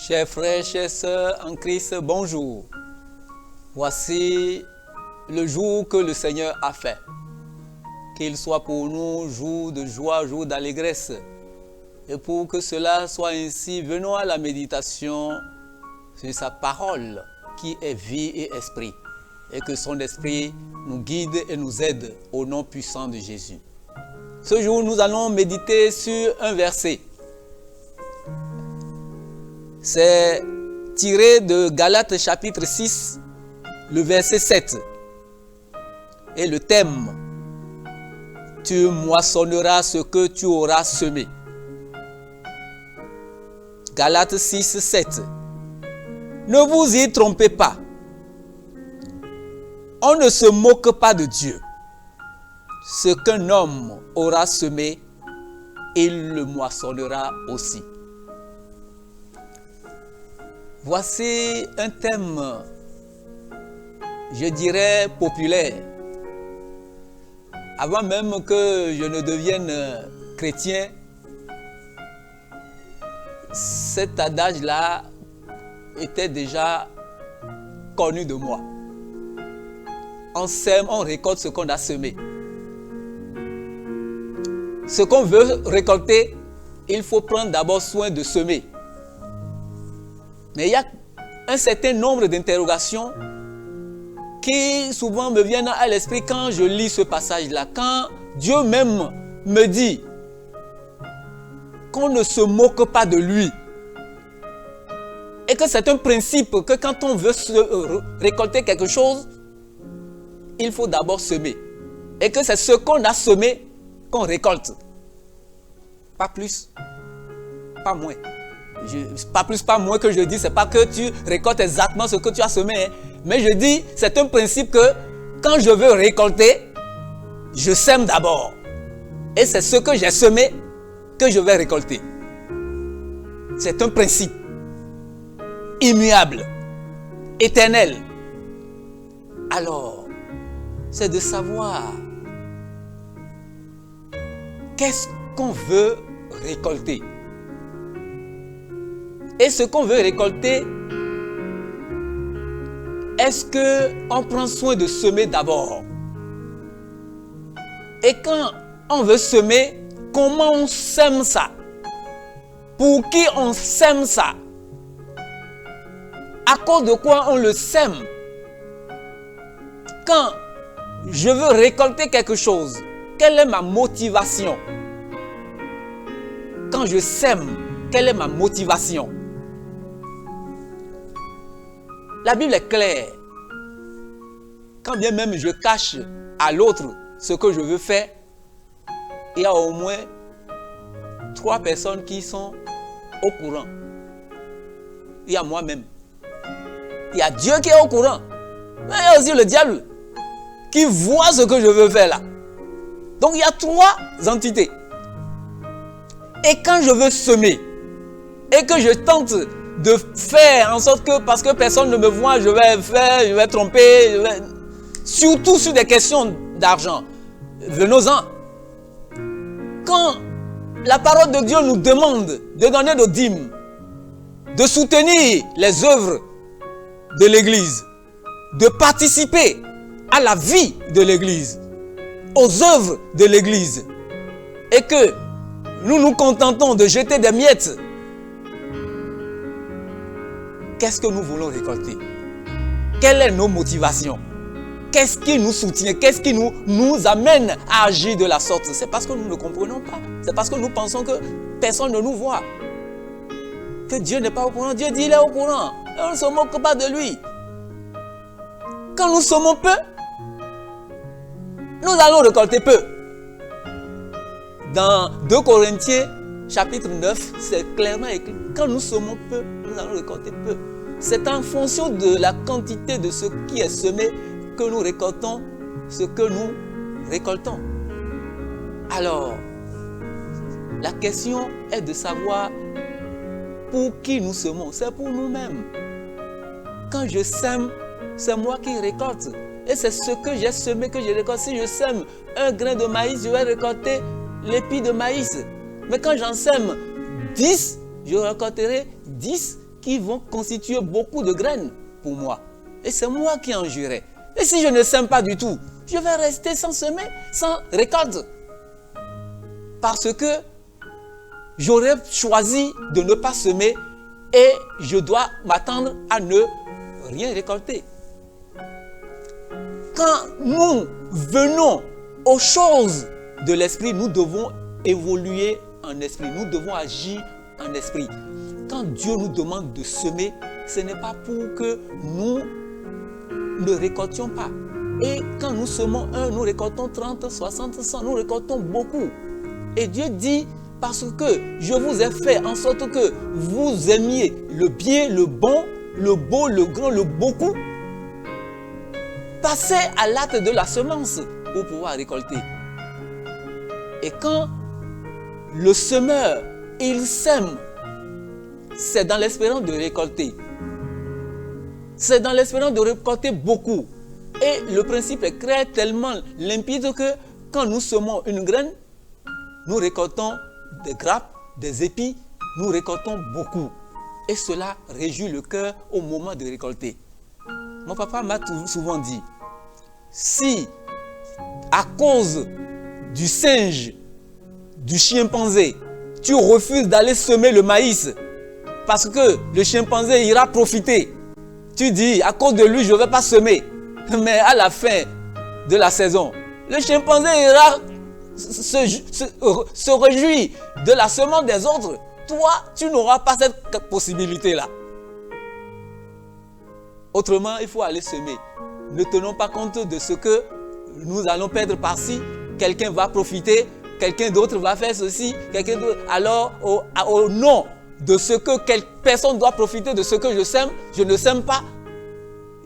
Chers frères, chères sœurs en Christ, bonjour. Voici le jour que le Seigneur a fait. Qu'il soit pour nous jour de joie, jour d'allégresse. Et pour que cela soit ainsi, venons à la méditation sur sa parole qui est vie et esprit. Et que son esprit nous guide et nous aide au nom puissant de Jésus. Ce jour, nous allons méditer sur un verset. C'est tiré de Galates chapitre 6, le verset 7. Et le thème, tu moissonneras ce que tu auras semé. Galates 6, 7. Ne vous y trompez pas. On ne se moque pas de Dieu. Ce qu'un homme aura semé, il le moissonnera aussi. Voici un thème, je dirais, populaire. Avant même que je ne devienne chrétien, cet adage-là était déjà connu de moi. On sème, on récolte ce qu'on a semé. Ce qu'on veut récolter, il faut prendre d'abord soin de semer. Mais il y a un certain nombre d'interrogations qui souvent me viennent à l'esprit quand je lis ce passage-là. Quand Dieu même me dit qu'on ne se moque pas de lui. Et que c'est un principe que quand on veut récolter quelque chose, il faut d'abord semer. Et que c'est ce qu'on a semé qu'on récolte. Pas plus, pas moins. Pas plus, pas moins que je dis, c'est pas que tu récoltes exactement ce que tu as semé. Hein. Mais je dis, c'est un principe que quand je veux récolter, je sème d'abord. Et c'est ce que j'ai semé que je vais récolter. C'est un principe immuable, éternel. Alors, c'est de savoir qu'est-ce qu'on veut récolter. Et ce qu'on veut récolter, est-ce qu'on prend soin de semer d'abord? Et quand on veut semer, comment on sème ça? Pour qui on sème ça? À cause de quoi on le sème? Quand je veux récolter quelque chose, quelle est ma motivation? Quand je sème, quelle est ma motivation? La Bible est claire. Quand bien même je cache à l'autre ce que je veux faire, il y a au moins 3 personnes qui sont au courant. Il y a moi-même. Il y a Dieu qui est au courant. Mais il y a aussi le diable qui voit ce que je veux faire là. Donc il y a 3 entités. Et quand je veux semer, et que je tente de faire en sorte que, parce que personne ne me voit, je vais faire, je vais tromper, surtout sur des questions d'argent. Venons-en. Quand la parole de Dieu nous demande de donner nos dîmes, de soutenir les œuvres de l'Église, de participer à la vie de l'Église, aux œuvres de l'Église, et que nous nous contentons de jeter des miettes, qu'est-ce que nous voulons récolter? Quelles sont nos motivations? Qu'est-ce qui nous soutient? Qu'est-ce qui nous amène à agir de la sorte? C'est parce que nous ne comprenons pas. C'est parce que nous pensons que personne ne nous voit. Que Dieu n'est pas au courant. Dieu dit qu'il est au courant. Et on ne se moque pas de lui. Quand nous sommes peu, nous allons récolter peu. Dans 2 Corinthiens, chapitre 9, c'est clairement écrit. Quand nous sommes peu, nous allons récolter peu. C'est en fonction de la quantité de ce qui est semé que nous récoltons ce que nous récoltons. Alors, la question est de savoir pour qui nous semons. C'est pour nous-mêmes. Quand je sème, c'est moi qui récolte. Et c'est ce que j'ai semé que je récolte. Si je sème un grain de maïs, je vais récolter l'épi de maïs. Mais quand j'en sème 10, je récolterai 10 qui vont constituer beaucoup de graines pour moi. Et c'est moi qui en jurerai. Et si je ne sème pas du tout, je vais rester sans semer, sans récolte. Parce que j'aurais choisi de ne pas semer et je dois m'attendre à ne rien récolter. Quand nous venons aux choses de l'esprit, nous devons évoluer en esprit, nous devons agir en esprit. Quand Dieu nous demande de semer, ce n'est pas pour que nous ne récoltions pas. Et quand nous semons un, nous récoltons 30, 60, 100, nous récoltons beaucoup. Et Dieu dit, parce que je vous ai fait en sorte que vous aimiez le bien, le bon, le beau, le grand, le beaucoup, passez à l'acte de la semence pour pouvoir récolter. Et quand le semeur, il sème, c'est dans l'espérance de récolter. C'est dans l'espérance de récolter beaucoup. Et le principe est clair, tellement limpide que quand nous semons une graine, nous récoltons des grappes, des épis, nous récoltons beaucoup. Et cela réjouit le cœur au moment de récolter. Mon papa m'a souvent dit, si à cause du singe, du chimpanzé, tu refuses d'aller semer le maïs parce que le chimpanzé ira profiter, tu dis, à cause de lui, je ne vais pas semer. Mais à la fin de la saison, le chimpanzé ira se réjouir de la semence des autres. Toi, tu n'auras pas cette possibilité-là. Autrement, il faut aller semer. Ne tenons pas compte de ce que nous allons perdre par-ci. Quelqu'un va profiter, quelqu'un d'autre va faire ceci, quelqu'un d'autre. Alors, au nom de ce que personne doit profiter de ce que je sème, je ne sème pas.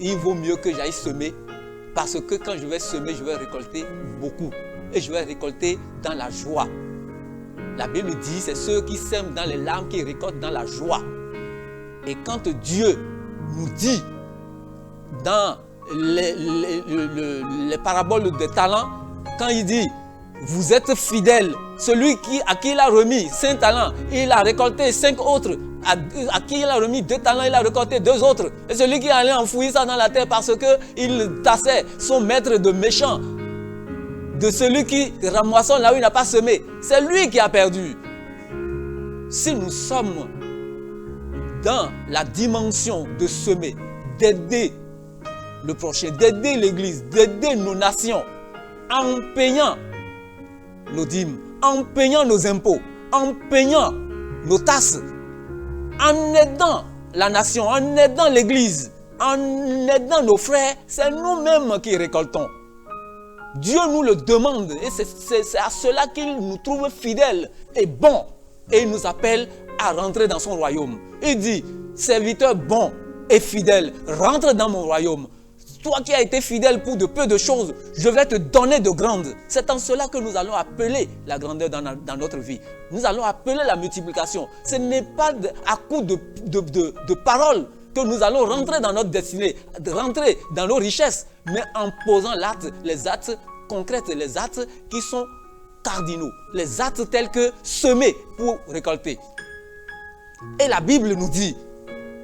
Il vaut mieux que j'aille semer, parce que quand je vais semer, je vais récolter beaucoup. Et je vais récolter dans la joie. La Bible dit, c'est ceux qui sèment dans les larmes qui récoltent dans la joie. Et quand Dieu nous dit, dans les paraboles des talents, quand il dit, vous êtes fidèles, celui à qui il a remis 5 talents, il a récolté 5 autres. À qui il a remis 2 talents, il a récolté 2 autres. Et celui qui allait enfouir ça dans la terre parce qu'il tassait son maître de méchant, de celui qui ramassait là où il n'a pas semé, c'est lui qui a perdu. Si nous sommes dans la dimension de semer, d'aider le prochain, d'aider l'église, d'aider nos nations, en payant nos dîmes, en payant nos impôts, en payant nos tasses, en aidant la nation, en aidant l'église, en aidant nos frères, c'est nous-mêmes qui récoltons. Dieu nous le demande et c'est à cela qu'il nous trouve fidèles et bons. Et il nous appelle à rentrer dans son royaume. Il dit, serviteur bon et fidèle, rentre dans mon royaume. Toi qui as été fidèle pour de peu de choses, je vais te donner de grandes. C'est en cela que nous allons appeler la grandeur dans notre vie. Nous allons appeler la multiplication. Ce n'est pas à coup de paroles que nous allons rentrer dans notre destinée, rentrer dans nos richesses, mais en posant l'acte, les actes concrets, les actes qui sont cardinaux, les actes tels que semer pour récolter. Et la Bible nous dit,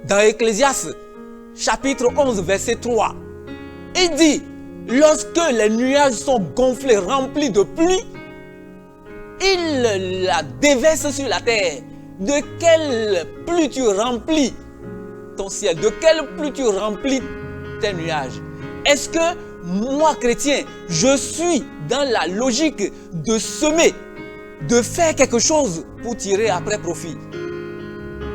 dans Ecclésiaste, chapitre 11, verset 3, il dit, lorsque les nuages sont gonflés, remplis de pluie, il la déverse sur la terre. De quelle pluie tu remplis ton ciel? De quelle pluie tu remplis tes nuages? Est-ce que moi, chrétien, je suis dans la logique de semer, de faire quelque chose pour tirer après profit?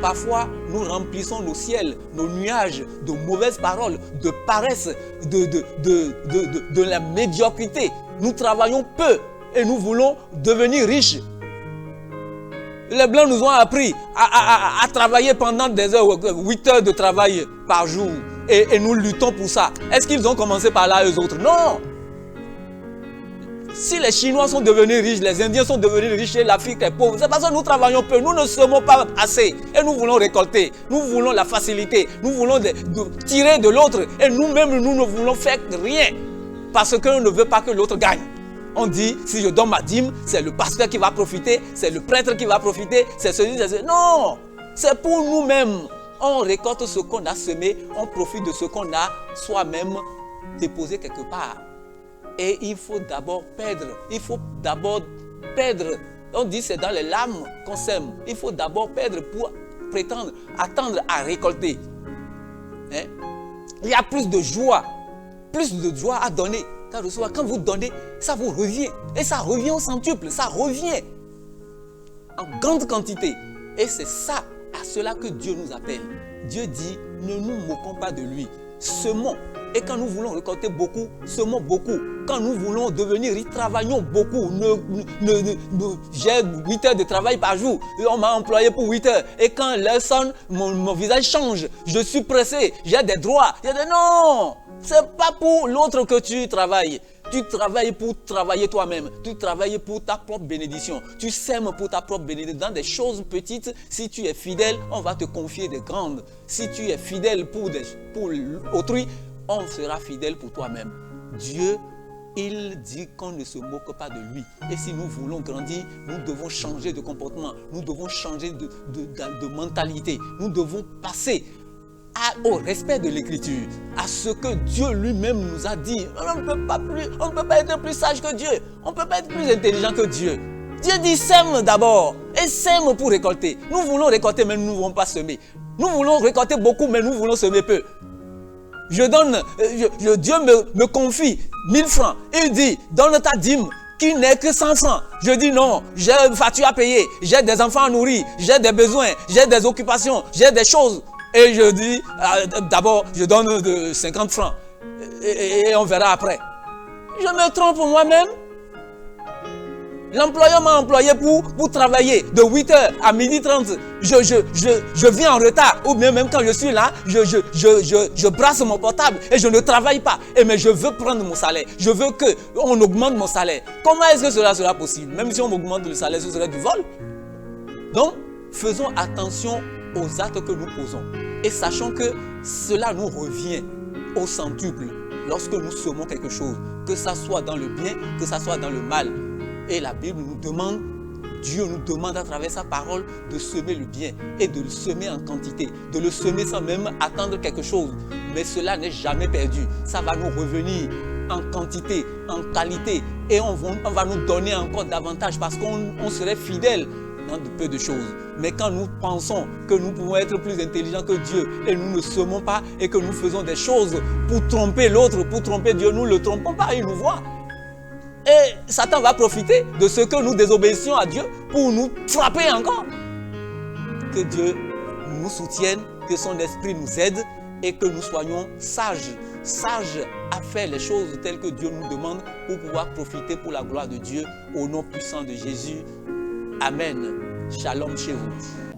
Parfois, nous remplissons nos ciels, nos nuages de mauvaises paroles, de paresse, de la médiocrité. Nous travaillons peu et nous voulons devenir riches. Les Blancs nous ont appris à travailler pendant des heures, 8 heures de travail par jour. Et nous luttons pour ça. Est-ce qu'ils ont commencé par là, eux autres? Non! Si les Chinois sont devenus riches, les Indiens sont devenus riches et l'Afrique est pauvre, c'est parce que nous travaillons peu, nous ne semons pas assez et nous voulons récolter, nous voulons la facilité, nous voulons tirer de l'autre et nous-mêmes nous ne voulons faire rien parce qu'on ne veut pas que l'autre gagne. On dit, si je donne ma dîme, c'est le pasteur qui va profiter, c'est le prêtre qui va profiter, c'est celui. Non, c'est pour nous-mêmes. on récolte ce qu'on a semé, on profite de ce qu'on a soi-même déposé quelque part. Et il faut d'abord perdre. Il faut d'abord perdre. On dit c'est dans les larmes qu'on sème. Il faut d'abord perdre pour prétendre, attendre à récolter. Hein? Il y a plus de joie à donner qu'à recevoir. Quand vous donnez, ça vous revient. Et ça revient au centuple, ça revient en grande quantité. Et c'est ça, à cela que Dieu nous appelle. Dieu dit, ne nous moquons pas de lui. Semons. Et quand nous voulons récolter beaucoup, semons beaucoup. Quand nous voulons devenir riches, travaillons beaucoup. J'ai 8 heures de travail par jour. Et on m'a employé pour 8 heures. Et quand l'heure sonne, mon visage change. Je suis pressé. J'ai des droits. Non, c'est pas pour l'autre que tu travailles. Tu travailles pour travailler toi-même. Tu travailles pour ta propre bénédiction. Tu sèmes pour ta propre bénédiction. Dans des choses petites, si tu es fidèle, on va te confier des grandes. Si tu es fidèle pour autrui, on sera fidèle pour toi-même. Dieu, il dit qu'on ne se moque pas de lui. Et si nous voulons grandir, nous devons changer de comportement. Nous devons changer de mentalité. Nous devons passer au respect de l'écriture, à ce que Dieu lui-même nous a dit. On ne peut pas être plus sage que Dieu. On ne peut pas être plus intelligent que Dieu. Dieu dit sème d'abord et sème pour récolter. Nous voulons récolter mais nous ne voulons pas semer. Nous voulons récolter beaucoup mais nous voulons semer peu. Dieu me confie 1000 francs. Il dit donne ta dîme qui n'est que 100 francs. Je dis non, j'ai une facture à payer, j'ai des enfants à nourrir, j'ai des besoins, j'ai des occupations, j'ai des choses. Et je dis, d'abord, je donne de 50 francs. Et on verra après. Je me trompe moi-même. L'employeur m'a employé pour travailler de 8h à 12h30. Je viens en retard. Ou bien même quand je suis là, je brasse mon portable et je ne travaille pas. Mais je veux prendre mon salaire. Je veux qu'on augmente mon salaire. Comment est-ce que cela sera possible? Même si on augmente le salaire, ce serait du vol. Donc, faisons attention aux actes que nous posons. Et sachant que cela nous revient au centuple lorsque nous semons quelque chose, que ça soit dans le bien, que ça soit dans le mal. Et la Bible nous demande, Dieu nous demande à travers sa parole de semer le bien et de le semer en quantité, de le semer sans même attendre quelque chose. Mais cela n'est jamais perdu. Ça va nous revenir en quantité, en qualité et on va nous donner encore davantage parce qu'on serait fidèle dans de peu de choses. Mais quand nous pensons que nous pouvons être plus intelligents que Dieu et nous ne semons pas et que nous faisons des choses pour tromper l'autre, pour tromper Dieu, nous ne le trompons pas, il nous voit. Et Satan va profiter de ce que nous désobéissions à Dieu pour nous frapper encore. Que Dieu nous soutienne, que son esprit nous aide et que nous soyons sages à faire les choses telles que Dieu nous demande pour pouvoir profiter pour la gloire de Dieu au nom puissant de Jésus. Amen. Shalom chez vous.